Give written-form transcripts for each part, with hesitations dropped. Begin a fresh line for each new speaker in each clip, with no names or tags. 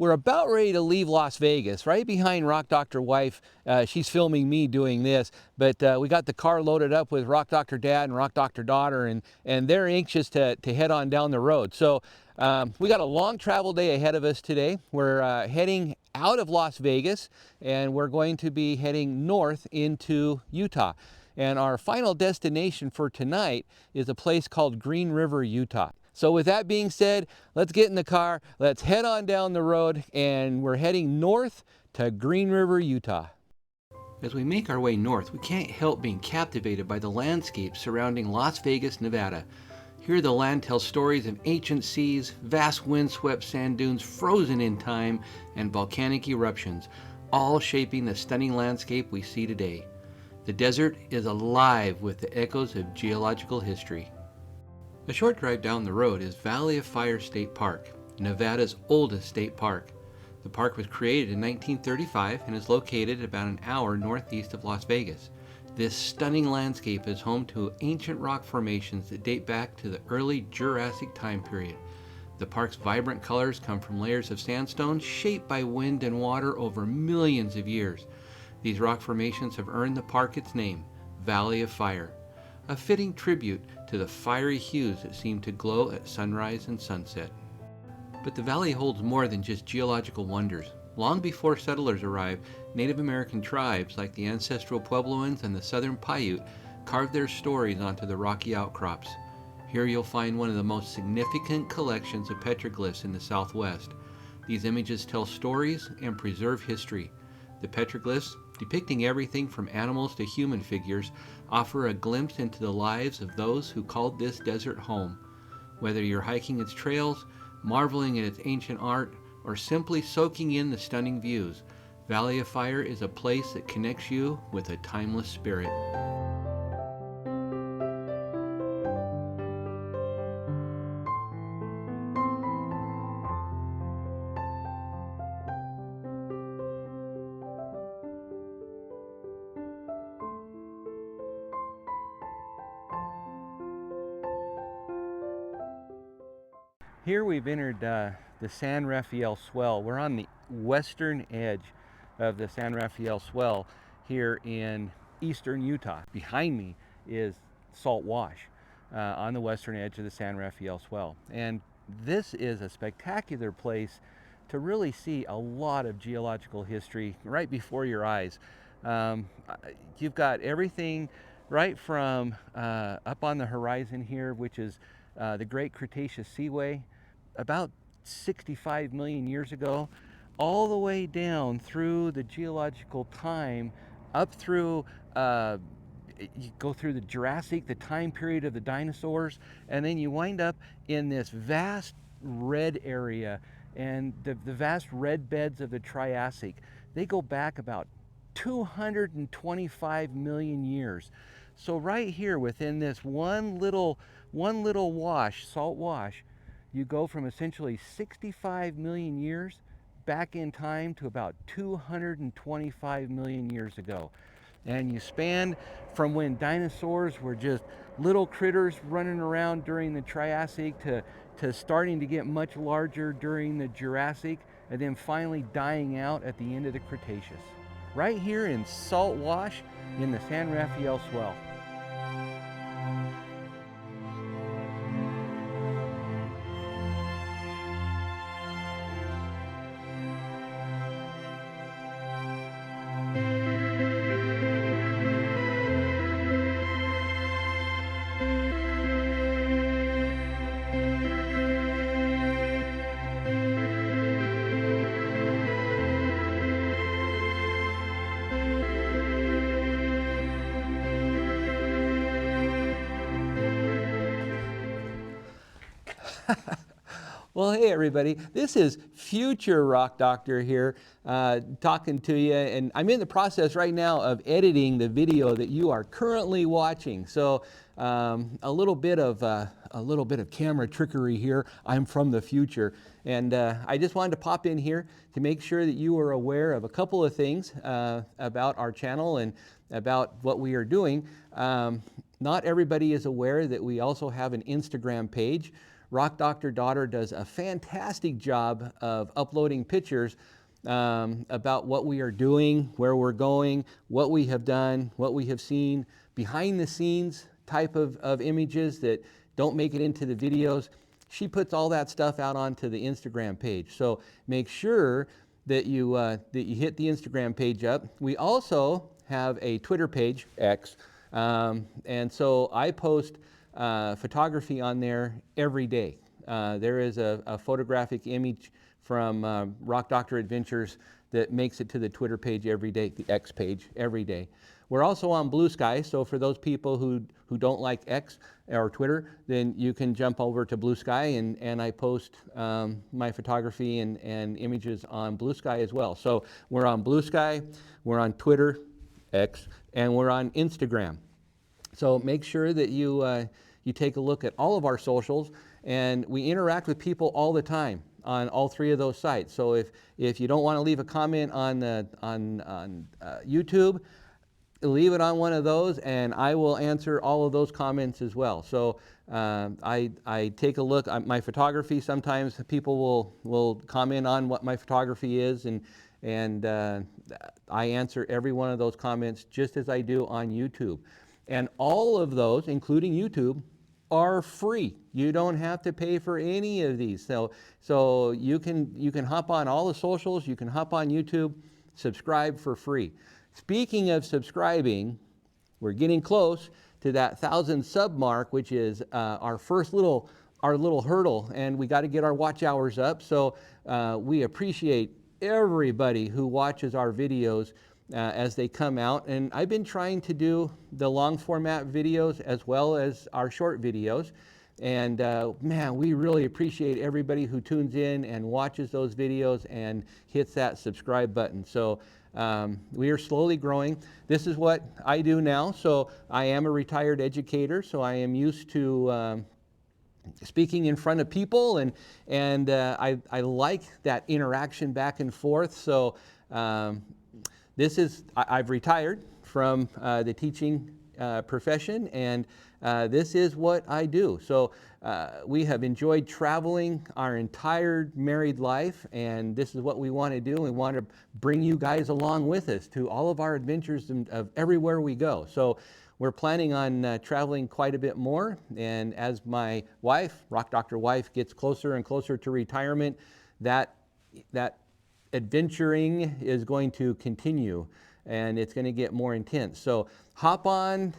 we're about ready to leave Las Vegas, right behind Rock Doctor Wife. She's filming me doing this, but we got the car loaded up with Rock Doctor Dad and Rock Doctor Daughter, and they're anxious to head on down the road. So we got a long travel day ahead of us today. We're heading out of Las Vegas, and we're going to be heading north into Utah. And our final destination for tonight is a place called Green River, Utah. So with that being said, let's get in the car, let's head on down the road, and we're heading north to Green River, Utah. As we make our way north, we can't help being captivated by the landscape surrounding Las Vegas, Nevada. Here the land tells stories of ancient seas, vast windswept sand dunes frozen in time, and volcanic eruptions, all shaping the stunning landscape we see today. The desert is alive with the echoes of geological history. A short drive down the road is Valley of Fire State Park, Nevada's oldest state park. The park was created in 1935 and is located about an hour northeast of Las Vegas. This stunning landscape is home to ancient rock formations that date back to the early Jurassic time period. The park's vibrant colors come from layers of sandstone shaped by wind and water over millions of years. These rock formations have earned the park its name, Valley of Fire, a fitting tribute to the fiery hues that seem to glow at sunrise and sunset. But the valley holds more than just geological wonders. Long before settlers arrived, Native American tribes like the ancestral Puebloans and the Southern Paiute carved their stories onto the rocky outcrops. Here you'll find one of the most significant collections of petroglyphs in the Southwest. These images tell stories and preserve history. The petroglyphs, depicting everything from animals to human figures, offer a glimpse into the lives of those who called this desert home. Whether you're hiking its trails, marveling at its ancient art, or simply soaking in the stunning views, Valley of Fire is a place that connects you with a timeless spirit. Here we've entered the San Rafael Swell. We're on the western edge of the San Rafael Swell here in eastern Utah. Behind me is Salt Wash on the western edge of the San Rafael Swell. And this is a spectacular place to really see a lot of geological history right before your eyes. You've got everything right from up on the horizon here, which is the Great Cretaceous Seaway, about 65 million years ago, all the way down through the geological time, up through, you go through the Jurassic, the time period of the dinosaurs, and then you wind up in this vast red area, and the vast red beds of the Triassic. They go back about 225 million years. So right here within this one little wash, Salt Wash, you go from essentially 65 million years back in time to about 225 million years ago. And you span from when dinosaurs were just little critters running around during the Triassic to starting to get much larger during the Jurassic, and then finally dying out at the end of the Cretaceous. Right here in Salt Wash in the San Rafael Swell. Well, hey everybody, this is future Rock Doctor here talking to you, and I'm in the process right now of editing the video that you are currently watching. So a little bit of camera trickery here. I'm from the future, and I just wanted to pop in here to make sure that you are aware of a couple of things about our channel and about what we are doing. Not everybody is aware that we also have an Instagram page. Rock Doctor Daughter does a fantastic job of uploading pictures about what we are doing, where we're going, what we have done, what we have seen, behind the scenes type of images that don't make it into the videos. She puts all that stuff out onto the Instagram page. So make sure that you hit the Instagram page up. We also have a Twitter page, X, and so I post photography on there every day. There is a photographic image from Rock Doctor Adventures that makes it to the Twitter page every day, the X page every day. We're also on Blue Sky, so for those people who don't like X or Twitter, then you can jump over to Blue Sky, and I post my photography and images on Blue Sky as well. So we're on Blue Sky, we're on Twitter, X, and we're on Instagram. So make sure that you take a look at all of our socials, and we interact with people all the time on all three of those sites. So if you don't want to leave a comment on YouTube, leave it on one of those, and I will answer all of those comments as well. So I take a look at my photography. Sometimes people will comment on what my photography is, and I answer every one of those comments just as I do on YouTube. And all of those, including YouTube, are free. You don't have to pay for any of these. So you can hop on all the socials, you can hop on YouTube, subscribe for free. Speaking of subscribing, we're getting close to that 1,000 sub mark, which is our little hurdle, and we got to get our watch hours up. So we appreciate everybody who watches our videos as they come out. And I've been trying to do the long format videos as well as our short videos. And man, we really appreciate everybody who tunes in and watches those videos and hits that subscribe button. So we are slowly growing. This is what I do now. So I am a retired educator, so I am used to speaking in front of people, and I like that interaction back and forth. So I've retired from the teaching profession, and this is what I do. So we have enjoyed traveling our entire married life, and this is what we want to do. We want to bring you guys along with us to all of our adventures of everywhere we go. So we're planning on traveling quite a bit more, and as my wife, Rock Doctor wife, gets closer and closer to retirement, that adventuring is going to continue, and it's going to get more intense. So hop on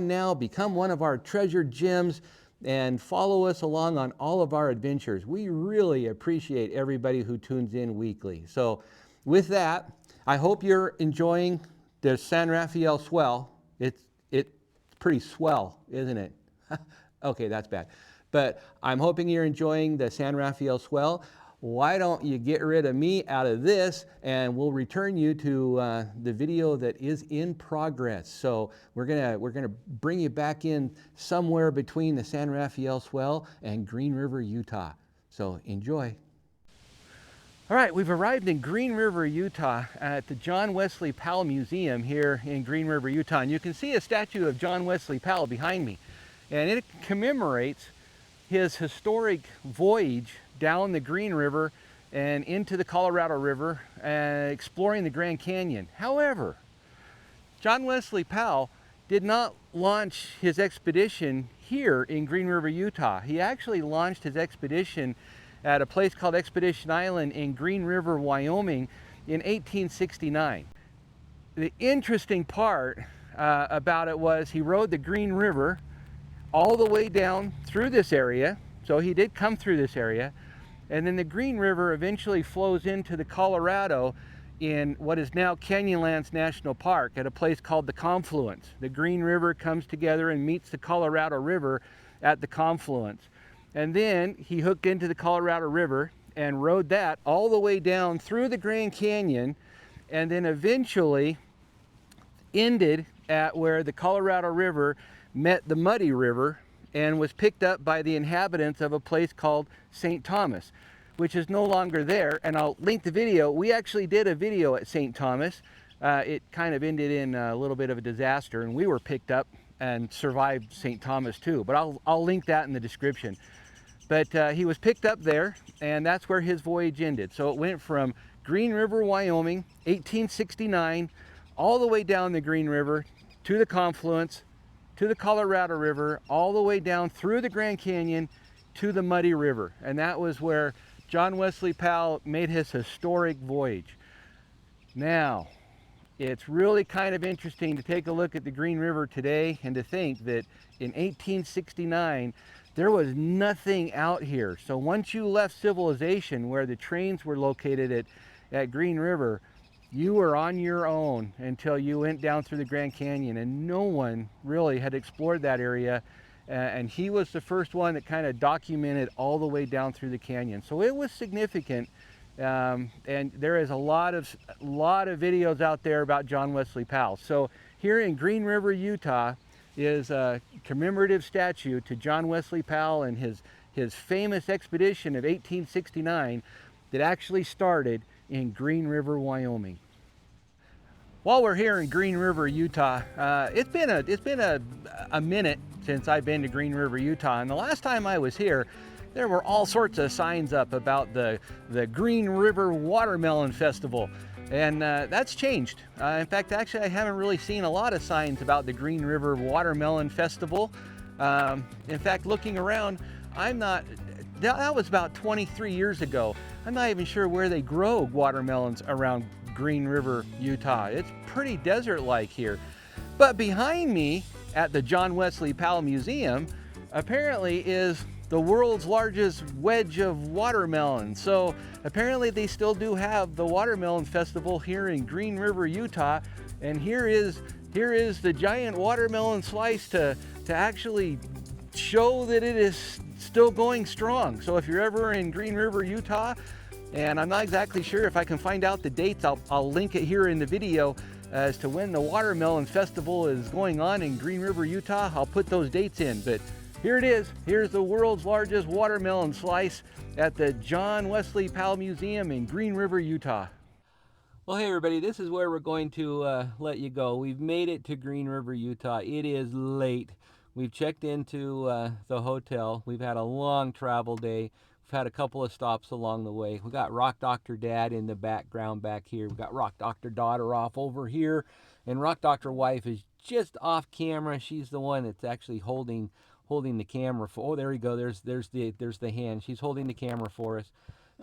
now, become one of our treasured gems, and follow us along on all of our adventures. We really appreciate everybody who tunes in weekly. So with that, I hope you're enjoying the San Rafael Swell. It's pretty swell, isn't it? Okay, that's bad. But I'm hoping you're enjoying the San Rafael Swell. Why don't you get rid of me out of this, and we'll return you to the video that is in progress. So we're gonna bring you back in somewhere between the San Rafael Swell and Green River, Utah. So enjoy. All right, we've arrived in Green River, Utah at the John Wesley Powell Museum here in Green River, Utah. And you can see a statue of John Wesley Powell behind me. And it commemorates his historic voyage down the Green River and into the Colorado River, exploring the Grand Canyon. However, John Wesley Powell did not launch his expedition here in Green River, Utah. He actually launched his expedition at a place called Expedition Island in Green River, Wyoming in 1869. The interesting part about it was he rode the Green River all the way down through this area. So he did come through this area. And then the Green River eventually flows into the Colorado in what is now Canyonlands National Park at a place called the Confluence. The Green River comes together and meets the Colorado River at the Confluence. And then he hooked into the Colorado River and rode that all the way down through the Grand Canyon, and then eventually ended at where the Colorado River met the Muddy River and was picked up by the inhabitants of a place called St. Thomas, which is no longer there. And I'll link the video. We actually did a video at St. Thomas. It kind of ended in a little bit of a disaster, and we were picked up and survived St. Thomas too. But I'll link that in the description. But he was picked up there, and that's where his voyage ended. So it went from Green River, Wyoming, 1869, all the way down the Green River to the confluence, to the Colorado River, all the way down through the Grand Canyon to the Muddy River. And that was where John Wesley Powell made his historic voyage. Now, it's really kind of interesting to take a look at the Green River today and to think that in 1869, there was nothing out here. So once you left civilization where the trains were located at Green River, you were on your own until you went down through the Grand Canyon, and no one really had explored that area. And he was the first one that kind of documented all the way down through the canyon. So it was significant. And there is a lot of videos out there about John Wesley Powell. So here in Green River, Utah, is a commemorative statue to John Wesley Powell and his famous expedition of 1869 that actually started in Green River, Wyoming. While we're here in Green River, Utah, it's been a minute since I've been to Green River, Utah, and the last time I was here, there were all sorts of signs up about the Green River Watermelon Festival. And that's changed. In fact, actually, I haven't really seen a lot of signs about the Green River Watermelon Festival. In fact, looking around, that was about 23 years ago. I'm not even sure where they grow watermelons around Green River, Utah. It's pretty desert-like here. But behind me at the John Wesley Powell Museum, apparently is the world's largest wedge of watermelon. So apparently they still do have the Watermelon Festival here in Green River, Utah. And here is the giant watermelon slice to actually show that it is still going strong. So if you're ever in Green River, Utah, and I'm not exactly sure if I can find out the dates, I'll link it here in the video as to when the Watermelon Festival is going on in Green River, Utah. I'll put those dates in, but here it is. Here's the world's largest watermelon slice at the John Wesley Powell Museum in Green River, Utah. Well, hey everybody, this is where we're going to let you go. We've made it to Green River, Utah. It is late. We've checked into the hotel. We've had a long travel day. We've had a couple of stops along the way. We got Rock Doctor Dad in the background back here. We've got Rock Doctor Daughter off over here. And Rock Doctor Wife is just off camera. She's the one that's actually holding the camera for. Oh, there we go. There's the hand. She's holding the camera for us.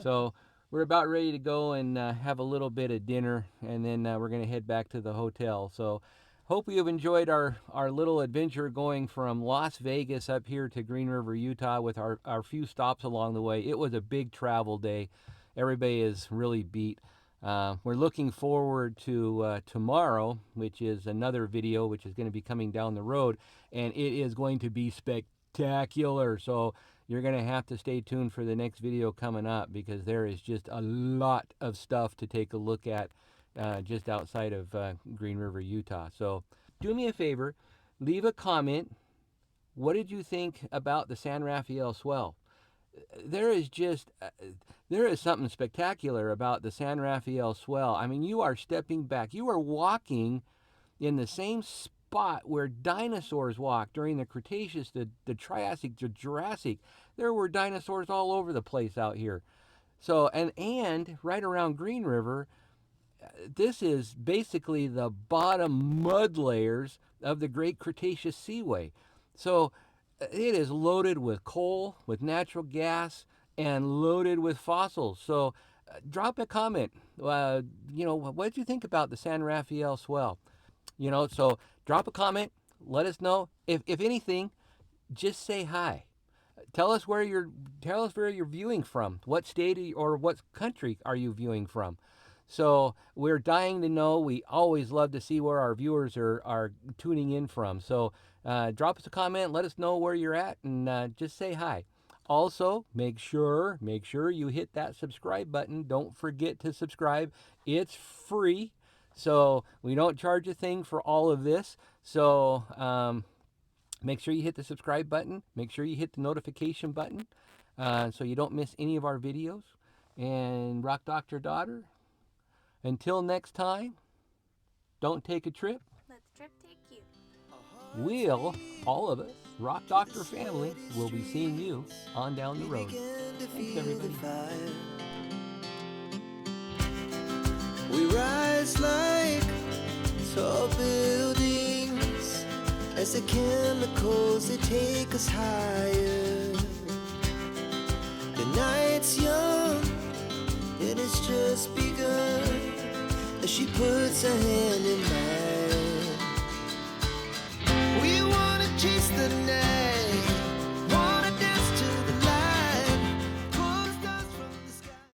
So we're about ready to go and have a little bit of dinner, and then we're going to head back to the hotel. So hope you've enjoyed our little adventure going from Las Vegas up here to Green River, Utah with our few stops along the way. It was a big travel day. Everybody is really beat. We're looking forward to tomorrow, which is another video which is going to be coming down the road, and it is going to be spectacular. So you're going to have to stay tuned for the next video coming up, because there is just a lot of stuff to take a look at just outside of Green River, Utah. So do me a favor, leave a comment. What did you think about the San Rafael Swell? There is something spectacular about the San Rafael Swell. I mean, you are stepping back. You are walking in the same spot where dinosaurs walked during the Cretaceous, the Triassic, the Jurassic. There were dinosaurs all over the place out here. So, and right around Green River, this is basically the bottom mud layers of the Great Cretaceous Seaway. So it is loaded with coal, with natural gas, and loaded with fossils. So drop a comment. What did you think about the San Rafael Swell? So drop a comment. Let us know. If anything, just say hi. Tell us where you're viewing from. What state or what country are you viewing from? So we're dying to know. We always love to see where our viewers are tuning in from. So drop us a comment. Let us know where you're at, and just say hi. Also, make sure you hit that subscribe button. Don't forget to subscribe. It's free. So we don't charge a thing for all of this. So make sure you hit the subscribe button. Make sure you hit the notification button so you don't miss any of our videos. And Rock Doctor Daughter, until next time, don't take a trip.
Let the trip take you.
We'll, all of us, Rock Doctor family will be seeing you on down the road. Thanks, everybody.
We rise like tall buildings as the chemicals, they take us higher. The night's young, it has just begun as she puts her hand in mine. We wanna chase the night.